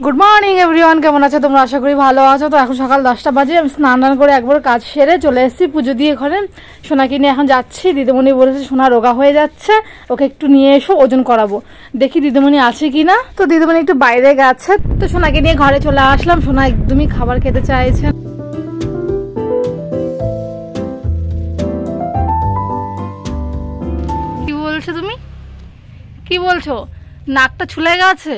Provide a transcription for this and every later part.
Good morning everyone, কেমন আছো তোমরা? আশা করি ভালো আছো। তো এখন সকাল 10টা বাজে, আমি স্নান করে একবার কাজ সেরে চলে এসেছি পুজো দিয়ে ঘরে। সোনাকে নিয়ে এখন যাচ্ছি। দিদিমণি বলেছে সোনা রোগা হয়ে যাচ্ছে, ওকে একটু নিয়ে এসো, ওজন করাবো। দেখি দিদিমণি আছে কিনা। তো দিদিমণি একটু বাইরে গেছে, তো সোনাকে নিয়ে ঘরে চলে আসলাম। সোনা একদমই খাবার খেতে চাইছে। কি বলছো তুমি? কি বলছো? নাকটা ছুলে গেছে।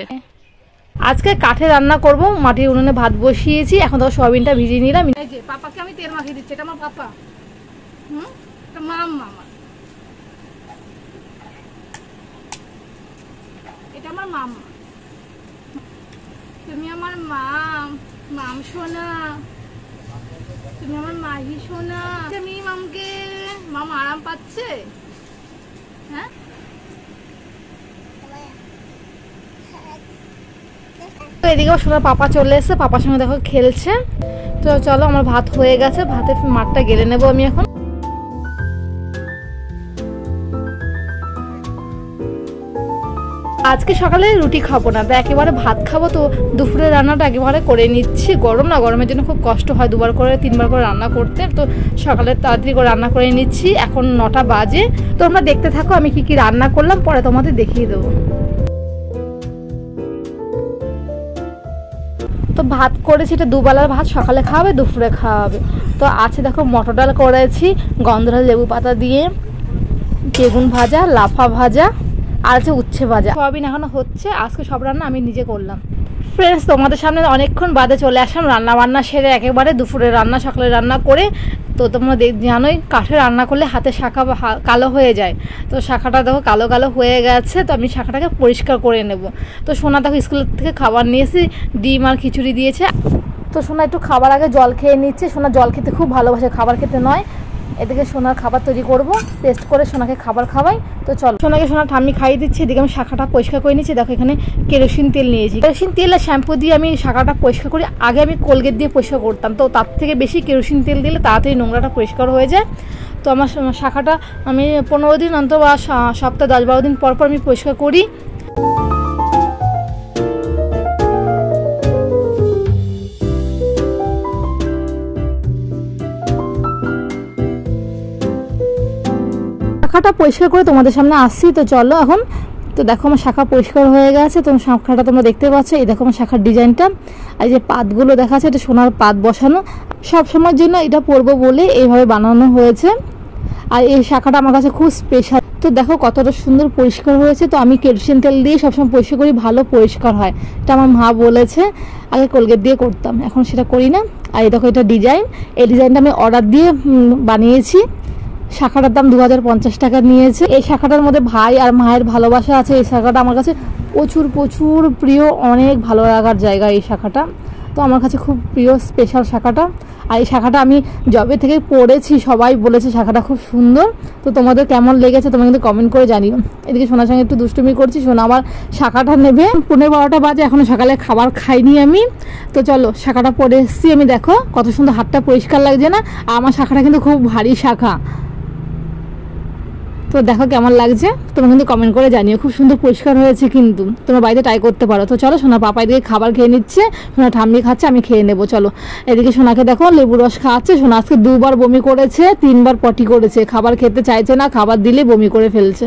আজকে কাঠে রান্না করব, মাটির উনুনে ভাত বসিয়েছি। এখন তো সয়াবিনটা ভিজিয়ে নিলাম। এই যে পাপাকে আমি তেল মাখিয়ে দিচ্ছি। এটা আমার পাপা, এটা মাম্মা, এটা আমার মাম্মা। তুমি আমার মাম সোনা, তুমি আমার মাহি সোনা। আমি মামকে, মাম আরাম পাচ্ছে। হ্যাঁ, তো এদিকেও সোনার পাপা চলে এসেছে, পাপার সঙ্গে দেখো খেলছে। তো চলো, আমার ভাত হয়ে গেছে, ভাতের মাঠটা গেলে নেবো আমি এখন। আজকে সকালে রুটি খাবো না, তো একেবারে ভাত খাবো। তো দুপুরের রান্নাটা একেবারে করে নিচ্ছি। গরম না, গরমের জন্য খুব কষ্ট হয় 2বার করে 3বার করে রান্না করতে। তো সকালে তাড়াতাড়ি করে রান্না করে নিচ্ছি। এখন 9টা বাজে। তো তোমরা দেখতে থাকো আমি কি কি রান্না করলাম, পরে তোমাদের দেখিয়ে দেবো। তো ভাত করেছি, এটা দুবেলার ভাত, সকালে খাওয়াবে, দুপুরে খাওয়াবে। তো আছে দেখো মটর ডাল করেছি গন্ধরাজ লেবু পাতা দিয়ে, বেগুন ভাজা, লাফা ভাজা, আর আছে উচ্ছে ভাজা। সয়াবিন এখনো হচ্ছে। আজকে সব রান্না আমি নিজে করলাম। ফ্রেন্ডস, তোমাদের সামনে অনেকক্ষণ বাদে চলে আসলাম রান্না বান্না সেরে, একেবারে দুপুরে রান্না সকালে রান্না করে। তো তোমরা জানোই কাঠে রান্না করলে হাতে শাখা কালো হয়ে যায়। তো শাখাটা দেখো কালো কালো হয়ে গেছে। তো আমি শাখাটাকে পরিষ্কার করে নেব। তো সোনা দেখো স্কুল থেকে খাবার নিয়েছি, ডিম আর খিচুড়ি দিয়েছে। তো সোনা একটু খাবার আগে জল খেয়ে নিচ্ছে। সোনা জল খেতে খুব ভালোবাসে, খাবার খেতে নয়। এদিকে সোনার খাবার তৈরি করব, টেস্ট করে সোনাকে খাবার খাওয়াই। তো চলো, সোনাকে সোনার ঠাম্মি খাইয়ে দিচ্ছি। এদিকে আমি শাখাটা পরিষ্কার করে নিচ্ছি। দেখো এখানে কেরোসিন তেল নিয়েছি। কেরোসিন তেল আর শ্যাম্পু দিয়ে আমি শাখাটা পরিষ্কার করি। আগে আমি কোলগেট দিয়ে পরিষ্কার করতাম, তো তার থেকে বেশি কেরোসিন তেল দিলে তাড়াতাড়ি নোংরাটা পরিষ্কার হয়ে যায়। তো আমার শাখাটা আমি 15 দিন অন্তর বা সপ্তাহে 10-12 দিন পর পর আমি পরিষ্কার করি। শাখাটা পরিষ্কার করে তোমাদের সামনে আসছি। তো চলো এখন। তো দেখো আমার শাখা পরিষ্কার হয়ে গেছে। তো শাখাটা তোমরা দেখতে পাচ্ছ। এই দেখো আমার শাখার ডিজাইনটা, এই যে পাতগুলো দেখা যাচ্ছে, এটা সোনার পাত বসানো। সব সময়ের জন্য এটা পরবো বলে এইভাবে বানানো হয়েছে। আর এই শাখাটা আমার কাছে খুব স্পেশাল। তো দেখো কতটা সুন্দর পরিষ্কার হয়েছে। তো আমি কেরোসিন তেল দিয়ে সবসময় পরিষ্কার করি, ভালো পরিষ্কার হয়। এটা আমার মা বলেছে। আগে কোলগেট দিয়ে করতাম, এখন সেটা করি না। আর এই দেখো এটা ডিজাইন, এই ডিজাইনটা আমি অর্ডার দিয়ে বানিয়েছি। শাখাটার দাম 2050 টাকা নিয়েছে। এই শাখাটার মধ্যে ভাই আর মায়ের ভালোবাসা আছে। এই শাখাটা আমার কাছে প্রচুর প্রচুর প্রিয়, অনেক ভালো লাগার জায়গা এই শাখাটা। তো আমার কাছে খুব প্রিয়, স্পেশাল শাখাটা। আর এই শাখাটা আমি জবে থেকে পড়েছি, সবাই বলেছে শাখাটা খুব সুন্দর। তো তোমাদের কেমন লেগেছে তোমরা কিন্তু কমেন্ট করে জানিও। এদিকে সোনার সঙ্গে একটু দুষ্টুমি করছি। সোনা আমার শাখাটা নেবে। 11:30 বাজে, এখনো সকালে খাবার খাইনি আমি। তো চলো, শাখাটা পরে এসেছি আমি। দেখো কত সুন্দর, হাতটা পরিষ্কার লাগছে না? আর আমার শাখাটা কিন্তু খুব ভারী শাখা। তো দেখো কেমন লাগছে তোমরা কিন্তু কমেন্ট করে জানিও। খুব সুন্দর পরিষ্কার হয়েছে, কিন্তু তোমরা বাড়িতে ট্রাই করতে পারো। তো চলো, সোনা পাপা এদিকে খাবার খেয়ে নিচ্ছে, সোনা ঠাম্মি খাচ্ছে, আমি খেয়ে নেবো। চলো, এদিকে সোনাকে দেখো লেবু রস খাওয়াচ্ছে। সোনা আজকে 2বার বমি করেছে, 3বার পটি করেছে। খাবার খেতে চাইছে না, খাবার দিলে বমি করে ফেলছে।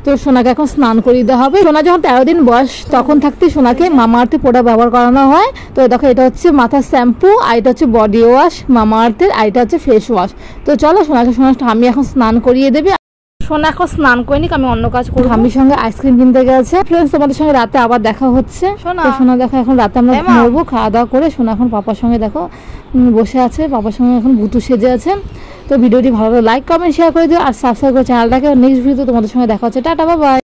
তো সোনাকে এখন স্নান করিয়ে দেওয়া হবে। সোনা যখন 13 দিন বয়স, তখন থাকতে সোনাকে মামাআর্থের প্রোডাক্ট ব্যবহার করানো হয়। তো দেখো এটা হচ্ছে মাথার শ্যাম্পু, আর এটা হচ্ছে বডি ওয়াশ মামাআর্থের, আর এটা হচ্ছে ফেস ওয়াশ। তো চলো, সোনাকে ঠাম্মি এখন স্নান করিয়ে দেবে। সোনা এখন স্নান করিনি, আমি অন্য কাজ করবো। ঠাম্মির সঙ্গে আইসক্রিম কিনতে গেছে। ফ্রেন্ডস, তোমাদের সঙ্গে রাতে আবার দেখা হচ্ছে। সোনা দেখো এখন রাতে আমরা ঘুরবো, খাওয়া দাওয়া করে। সোনা এখন পাপার সঙ্গে দেখো বসে আছে, পাপার সঙ্গে এখন ভুতু সেজে আছে। তো ভিডিওটি ভালো লাগে লাইক কমেন্ট শেয়ার করে দিও, আর সাবস্ক্রাইব করে চ্যানেলটাকে। নেক্সট ভিডিওতে তোমাদের সঙ্গে দেখা হচ্ছে। Tata, bye bye.